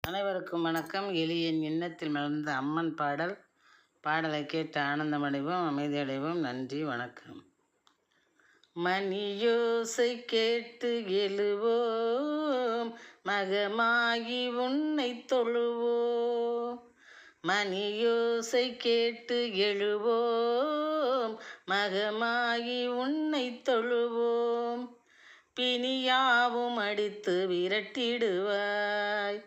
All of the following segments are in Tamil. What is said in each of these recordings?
அனைவருக்கும் வணக்கம். எளியன் எண்ணத்தில் மலர்ந்த அம்மன் பாடலை கேட்டு ஆனந்தமடைவோம், அமைதியடைவோம். நன்றி, வணக்கம். மணியோசை கேட்டு எழுவோம், மகமாகி உன்னை தொழுவோம். மணியோசை கேட்டு எழுவோம், மகமாகி உன்னை தொழுவோம். பிணியாவும் அடித்து விரட்டிடுவாய்,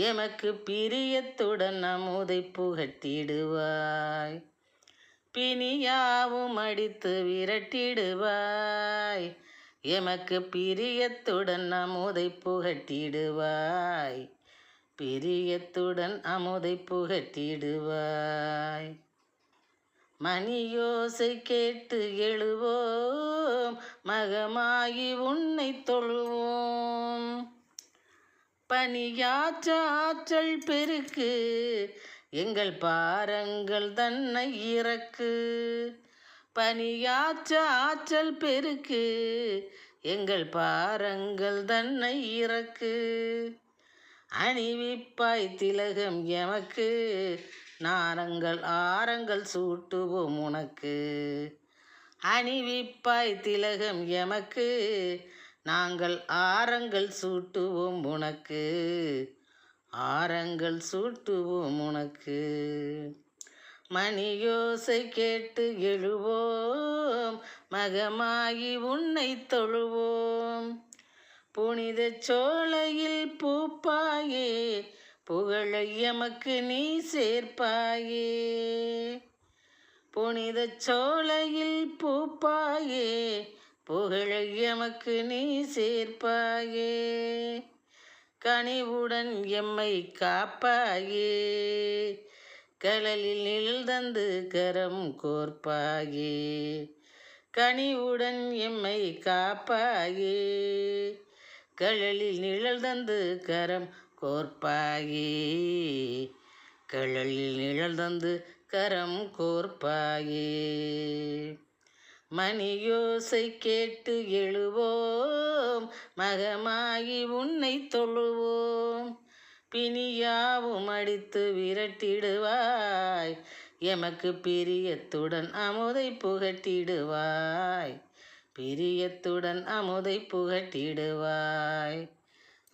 எமக்கு பிரியத்துடன் அமுதை புகட்டிடுவாய். பிணியாவும் அடித்து விரட்டிடுவாய், எமக்கு பிரியத்துடன் அமுதை புகட்டிடுவாய். பிரியத்துடன் அமுதை புகட்டிடுவாய். மணியோசை கேட்டு எழுவோம், மகமாகி உன்னை தொழுவோம். பணியாற்ற ஆற்றல் பெருக்கு, எங்கள் பாரங்கள் தன்னை இறக்கு. பணியாற்ற ஆற்றல் பெருக்கு, எங்கள் பாரங்கள் தன்னை இறக்கு. அணிவிப்பாய் திலகம் எமக்கு, நாரங்கள் ஆரங்கள் சூட்டுவோம் உனக்கு. அணிவிப்பாய் திலகம் எமக்கு, நாங்கள் ஆரங்கள் சூட்டுவோம் உனக்கு. ஆரங்கள் சூட்டுவோம் உனக்கு. மணியோசை கேட்டு எழுவோம், மகமாகி உன்னை தொழுவோம். புனித சோலையில் பூப்பாயே, புகழை எமக்கு நீ சேர்ப்பாயே. புனித சோலையில் பூப்பாயே, புகழை எமக்கு நீ சேர்ப்பாயே. கனிவுடன் எம்மை காப்பாயே, கடலில் நிழல் தந்து கரம் கோர்ப்பாயே. கனிவுடன் எம்மை காப்பாயே, கடலில் நிழல் தந்து கரம் கோர்ப்பாயே. கடலில் நிழல் தந்து கரம் கோர்ப்பாயே. மணியோசை கேட்டு எழுவோம், மகமாகி உன்னை தொழுவோம். பிணியாவும் அடித்து விரட்டிடுவாய், எமக்கு பிரியத்துடன் அமுதை புகட்டிடுவாய். பிரியத்துடன் அமுதை புகட்டிடுவாய்.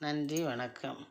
நன்றி, வணக்கம்.